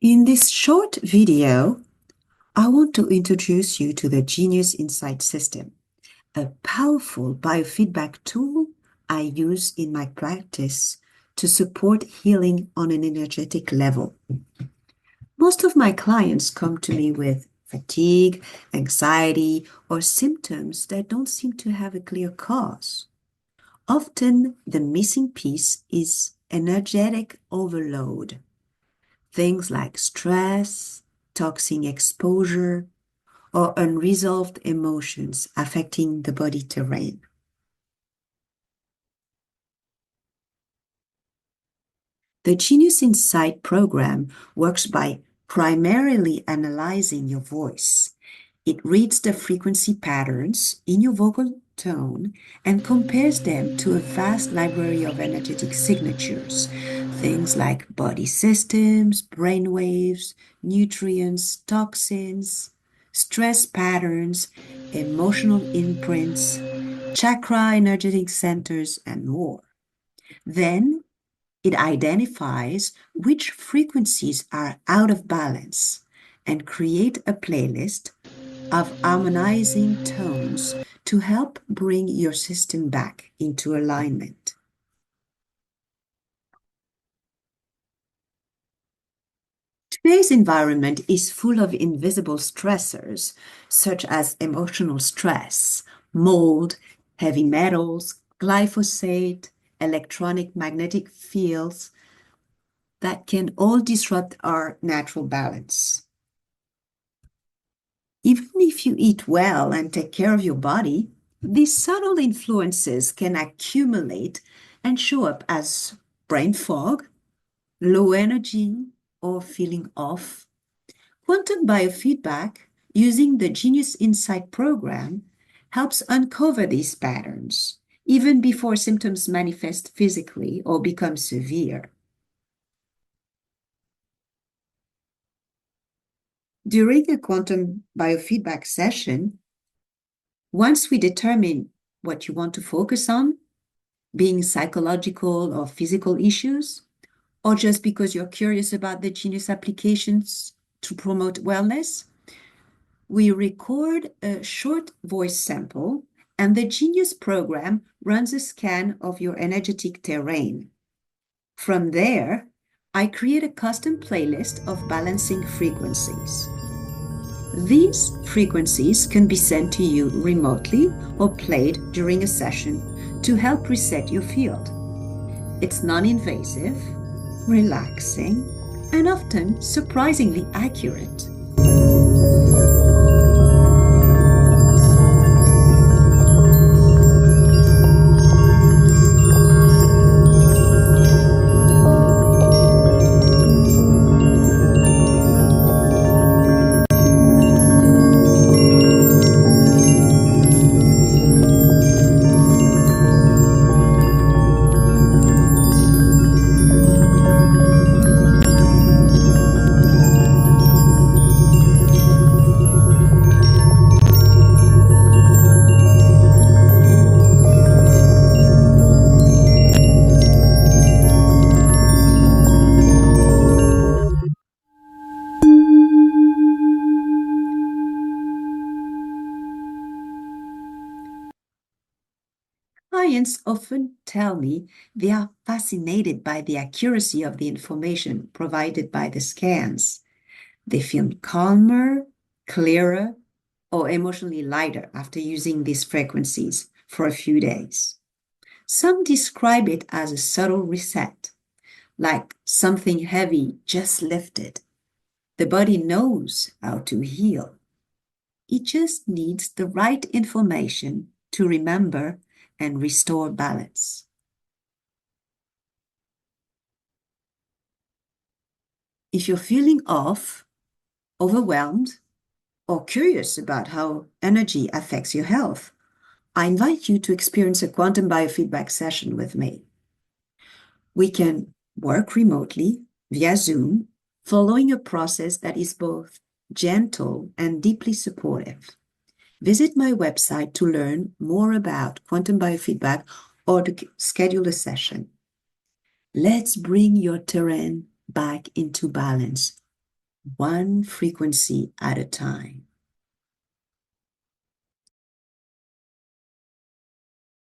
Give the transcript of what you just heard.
In this short video, I want to introduce you to the Genius Insight System, a powerful biofeedback tool I use in my practice to support healing on an energetic level. Most of my clients come to me with fatigue, anxiety, or symptoms that don't seem to have a clear cause. Often, the missing piece is energetic overload. Things like stress, toxin exposure, or unresolved emotions affecting the body terrain. The Genius Insight program works by primarily analyzing your voice. It reads the frequency patterns in your vocal tone and compares them to a vast library of energetic signatures, things like body systems, brain waves, nutrients, toxins, stress patterns, emotional imprints, chakra energetic centers, and more. Then it identifies which frequencies are out of balance and create a playlist of harmonizing tones to help bring your system back into alignment. Today's environment is full of invisible stressors, such as emotional stress, mold, heavy metals, glyphosate, electronic magnetic fields that can all disrupt our natural balance. Even if you eat well and take care of your body, these subtle influences can accumulate and show up as brain fog, low energy, or feeling off. Quantum Biofeedback, using the Genius Insight program, helps uncover these patterns, even before symptoms manifest physically or become severe. During a quantum biofeedback session, once we determine what you want to focus on, being psychological or physical issues, or just because you're curious about the Genius applications to promote wellness, we record a short voice sample, and the Genius program runs a scan of your energetic terrain. From there, I create a custom playlist of balancing frequencies. These frequencies can be sent to you remotely or played during a session to help reset your field. It's non-invasive, relaxing, and often surprisingly accurate. Clients often tell me they are fascinated by the accuracy of the information provided by the scans. They feel calmer, clearer, or emotionally lighter after using these frequencies for a few days. Some describe it as a subtle reset, like something heavy just lifted. The body knows how to heal. It just needs the right information to remember and restore balance. If you're feeling off, overwhelmed, or curious about how energy affects your health, I invite you to experience a quantum biofeedback session with me. We can work remotely via Zoom, following a process that is both gentle and deeply supportive. Visit my website to learn more about quantum biofeedback or to schedule a session. Let's bring your terrain back into balance one frequency at a time.